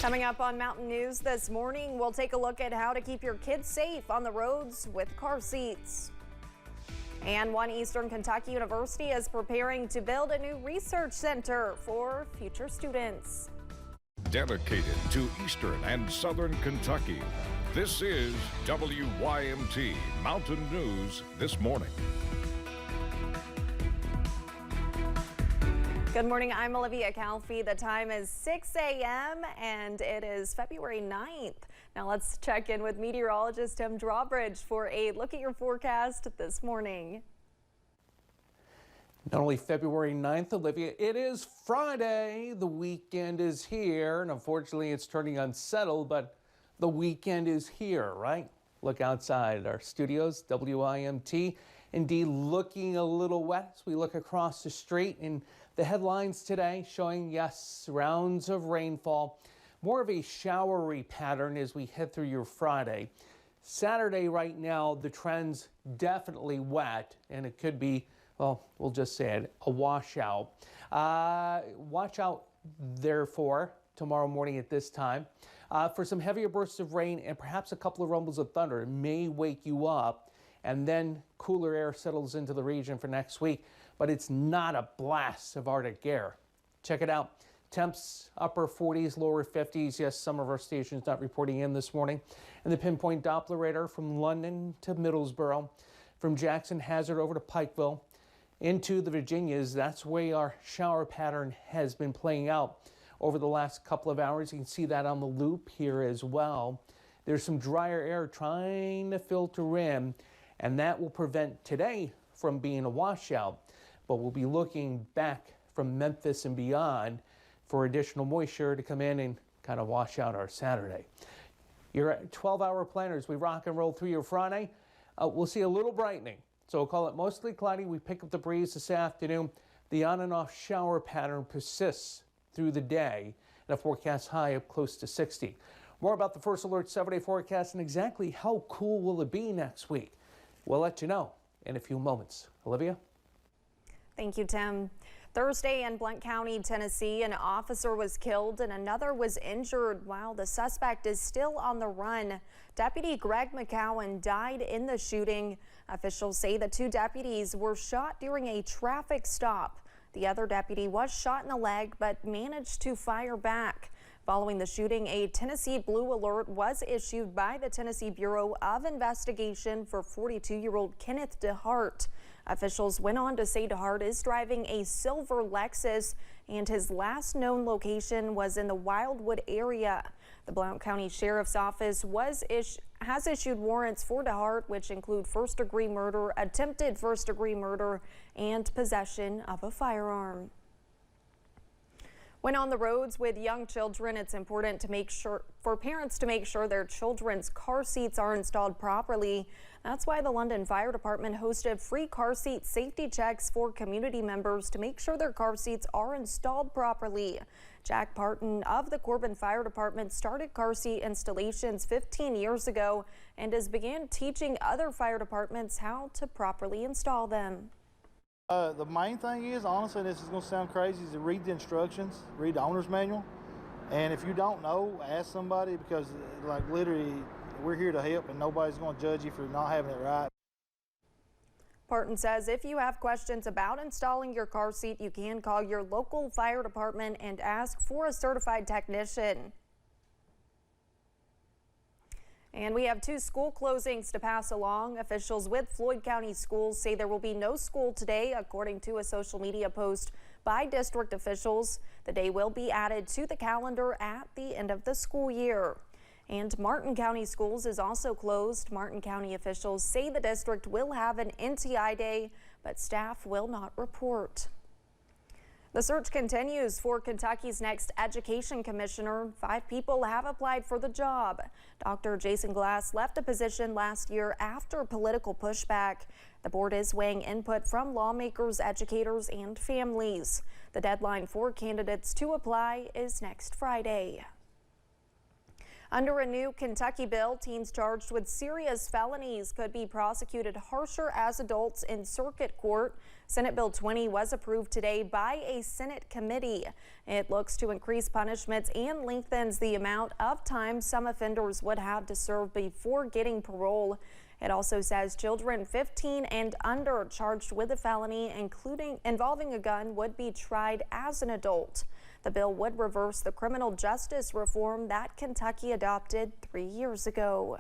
Coming up on Mountain News this morning, we'll take a look at how to keep your kids safe on the roads with car seats. And one Eastern Kentucky university is preparing to build a new research center for future students. Dedicated to Eastern and Southern Kentucky, this is WYMT Mountain News this morning. Good morning, I'm Olivia Calfee. The time is 6 a.m. and it is February 9th. Now let's check in with meteorologist Tim Drawbridge for a look at your forecast this morning. Not only February 9th, Olivia, it is Friday. The weekend is here, and unfortunately it's turning unsettled, but the weekend is here, right? Look outside at our studios, WYMT. Indeed, looking a little wet as we look across the street, and the headlines today showing, yes, rounds of rainfall. More of a showery pattern as we head through your Friday. Saturday right now, the trend's definitely wet, and it could be, well, we'll just say it, a washout. Watch out, therefore, tomorrow morning at this time for some heavier bursts of rain and perhaps a couple of rumbles of thunder. It may wake you up, and then cooler air settles into the region for next week, but it's not a blast of Arctic air. Check it out. Temps upper 40s, lower 50s. Yes, some of our stations not reporting in this morning. And the pinpoint Doppler radar from London to Middlesboro, from Jackson Hazard over to Pikeville, into the Virginias. That's where our shower pattern has been playing out over the last couple of hours. You can see that on the loop here as well. There's some drier air trying to filter in, and that will prevent today from being a washout. But we'll be looking back from Memphis and beyond for additional moisture to come in and kind of wash out our Saturday. Your 12-hour planners, we rock and roll through your Friday. We'll see a little brightening. So we'll call it mostly cloudy. We pick up the breeze this afternoon. The on and off shower pattern persists through the day, and a forecast high up close to 60. More about the First Alert 7-day forecast and exactly how cool will it be next week. We'll let you know in a few moments. Olivia? Thank you, Tim. Thursday in Blount County, Tennessee, an officer was killed and another was injured while the suspect is still on the run. Deputy Greg McCowan died in the shooting. Officials say the two deputies were shot during a traffic stop. The other deputy was shot in the leg but managed to fire back. Following the shooting, a Tennessee Blue Alert was issued by the Tennessee Bureau of Investigation for 42-year-old Kenneth DeHart. Officials went on to say DeHart is driving a silver Lexus and his last known location was in the Wildwood area. The Blount County Sheriff's Office has issued warrants for DeHart, which include first-degree murder, attempted first-degree murder, and possession of a firearm. When on the roads with young children, it's important for parents to make sure their children's car seats are installed properly. That's why the London Fire Department hosted free car seat safety checks for community members to make sure their car seats are installed properly. Jack Parton of the Corbin Fire Department started car seat installations 15 years ago and has began teaching other fire departments how to properly install them. The main thing is, honestly, this is going to sound crazy, is to read the instructions, read the owner's manual. And if you don't know, ask somebody, because like literally we're here to help and nobody's going to judge you for not having it right. Parton says if you have questions about installing your car seat, you can call your local fire department and ask for a certified technician. And we have two school closings to pass along. Officials with Floyd County Schools say there will be no school today, according to a social media post by district officials. The day will be added to the calendar at the end of the school year. And Martin County Schools is also closed. Martin County officials say the district will have an NTI day, but staff will not report. The search continues for Kentucky's next education commissioner. 5 people have applied for the job. Dr. Jason Glass left a position last year after political pushback. The board is weighing input from lawmakers, educators, and families. The deadline for candidates to apply is next Friday. Under a new Kentucky bill, teens charged with serious felonies could be prosecuted harsher as adults in circuit court. Senate Bill 20 was approved today by a Senate committee. It looks to increase punishments and lengthens the amount of time some offenders would have to serve before getting parole. It also says children 15 and under charged with a felony, including involving a gun, would be tried as an adult. The bill would reverse the criminal justice reform that Kentucky adopted 3 years ago.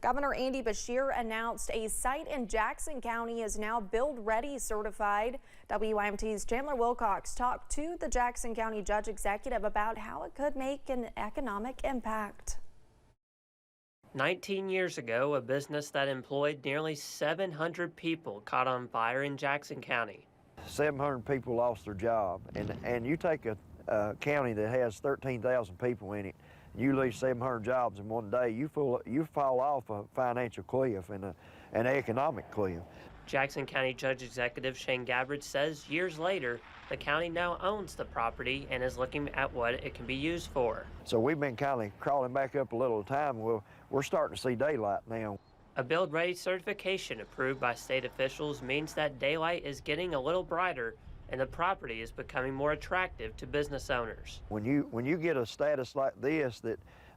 Governor Andy Beshear announced a site in Jackson County is now Build Ready certified. WYMT's Chandler Wilcox talked to the Jackson County Judge Executive about how it could make an economic impact. 19 years ago, a business that employed nearly 700 people caught on fire in Jackson County. 700 people lost their job, and you take a county that has 13,000 people in it, you lose 700 jobs in one day, you fall off a financial cliff and an economic cliff. Jackson County Judge Executive Shane Gabbard says years later, the county now owns the property and is looking at what it can be used for. So we've been kind of crawling back up a little at a time. Well, we're starting to see daylight now. A Build Ready certification approved by state officials means that daylight is getting a little brighter and the property is becoming more attractive to business owners. When you get a status like this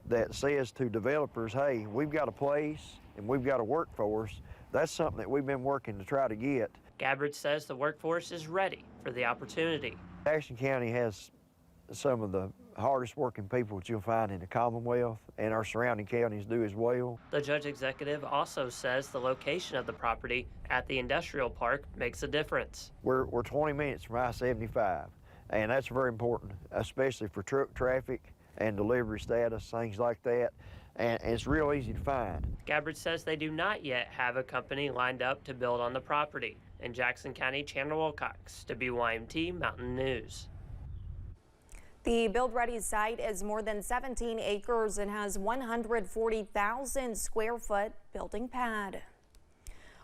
that says to developers, hey, we've got a place and we've got a workforce, that's something that we've been working to try to get. Gabbard says the workforce is ready for the opportunity. Jackson County has some of the hardest working people that you'll find in the Commonwealth, and our surrounding counties do as well. The Judge Executive also says the location of the property at the industrial park makes a difference. We're 20 minutes from I-75, and that's very important, especially for truck traffic and delivery status, things like that, and it's real easy to find. Gabbard says they do not yet have a company lined up to build on the property. In Jackson County, Chandler Wilcox, WYMT Mountain News. The Build Ready site is more than 17 acres and has 140,000 square foot building pad.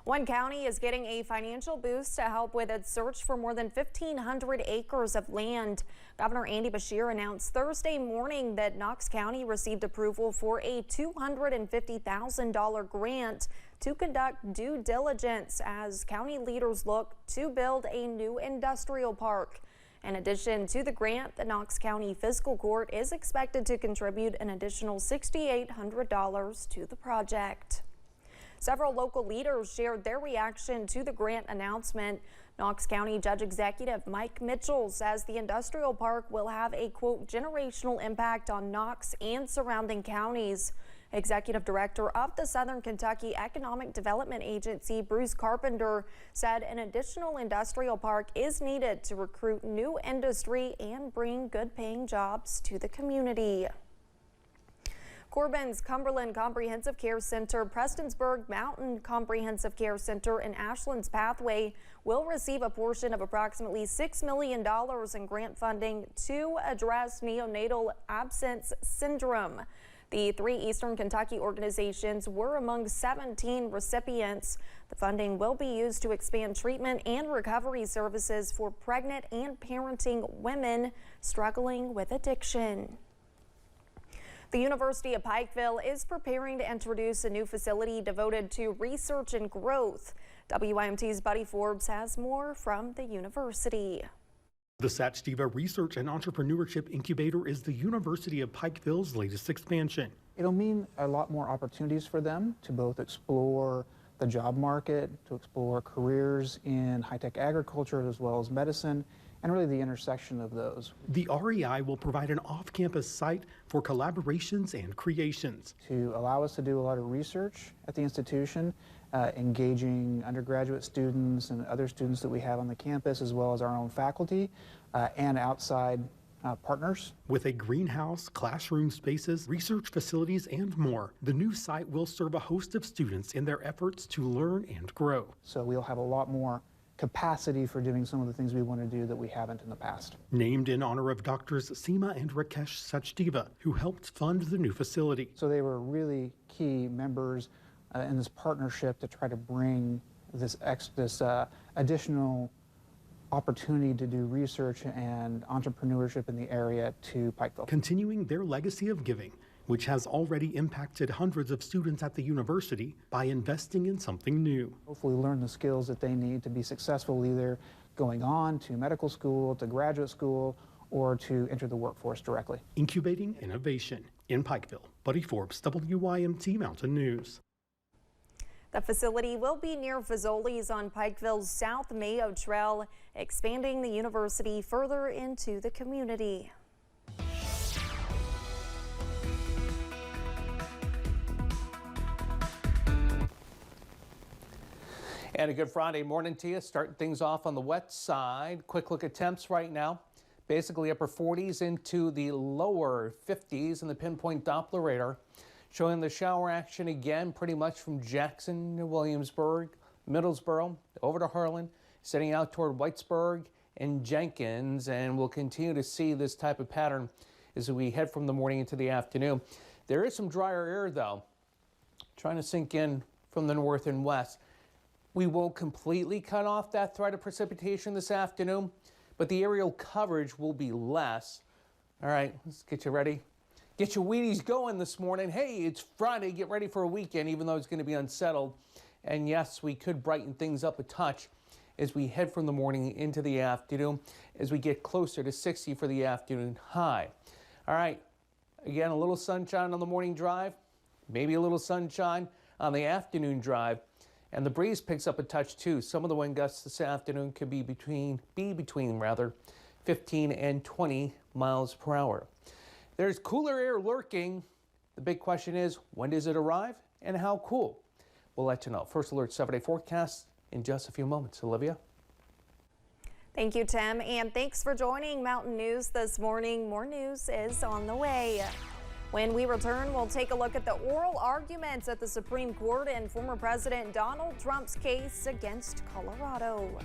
One county is getting a financial boost to help with its search for more than 1,500 acres of land. Governor Andy Beshear announced Thursday morning that Knox County received approval for a $250,000 grant to conduct due diligence as county leaders look to build a new industrial park. In addition to the grant, the Knox County Fiscal Court is expected to contribute an additional $6,800 to the project. Several local leaders shared their reaction to the grant announcement. Knox County Judge Executive Mike Mitchell says the industrial park will have a, quote, generational impact on Knox and surrounding counties. Executive Director of the Southern Kentucky Economic Development Agency, Bruce Carpenter, said an additional industrial park is needed to recruit new industry and bring good-paying jobs to the community. Corbin's Cumberland Comprehensive Care Center, Prestonsburg Mountain Comprehensive Care Center, and Ashland's Pathway will receive a portion of approximately $6 million in grant funding to address neonatal absence syndrome. The 3 Eastern Kentucky organizations were among 17 recipients. The funding will be used to expand treatment and recovery services for pregnant and parenting women struggling with addiction. The University of Pikeville is preparing to introduce a new facility devoted to research and growth. WYMT's Buddy Forbes has more from the university. The Satchtiva Research and Entrepreneurship Incubator is the University of Pikeville's latest expansion. It'll mean a lot more opportunities for them to both explore the job market, to explore careers in high-tech agriculture as well as medicine, and really the intersection of those. The REI will provide an off-campus site for collaborations and creations. To allow us to do a lot of research at the institution, engaging undergraduate students and other students that we have on the campus, as well as our own faculty and outside partners. With a greenhouse, classroom spaces, research facilities, and more, the new site will serve a host of students in their efforts to learn and grow. So we'll have a lot more capacity for doing some of the things we want to do that we haven't in the past. Named in honor of Doctors Seema and Rakesh Satchtiva, who helped fund the new facility. So they were really key members in this partnership to try to bring this additional opportunity to do research and entrepreneurship in the area to Pikeville. Continuing their legacy of giving, which has already impacted hundreds of students at the university by investing in something new. Hopefully learn the skills that they need to be successful, either going on to medical school, to graduate school, or to enter the workforce directly. Incubating innovation. In Pikeville, Buddy Forbes, WYMT Mountain News. The facility will be near Fazoli's on Pikeville's South Mayo Trail, expanding the university further into the community. And a good Friday morning to you. Starting things off on the wet side. Quick look at temps right now. Basically upper 40s into the lower 50s in the pinpoint Doppler radar. Showing the shower action again pretty much from Jackson to Williamsburg, Middlesboro, over to Harlan, setting out toward Whitesburg and Jenkins. And we'll continue to see this type of pattern as we head from the morning into the afternoon. There is some drier air though, trying to sink in from the north and west. We won't completely cut off that threat of precipitation this afternoon, but the aerial coverage will be less. All right, let's get you ready. Get your Wheaties going this morning. Hey, it's Friday. Get ready for a weekend, even though it's going to be unsettled. And yes, we could brighten things up a touch as we head from the morning into the afternoon, as we get closer to 60 for the afternoon high. All right, again, a little sunshine on the morning drive, maybe a little sunshine on the afternoon drive. And the breeze picks up a touch too. Some of the wind gusts this afternoon could be between 15 and 20 miles per hour. There's cooler air lurking. The big question is, when does it arrive and how cool? We'll let you know. First Alert 7-day forecast in just a few moments. Olivia? Thank you, Tim, and thanks for joining Mountain News this morning. More news is on the way. When we return, we'll take a look at the oral arguments at the Supreme Court in former President Donald Trump's case against Colorado.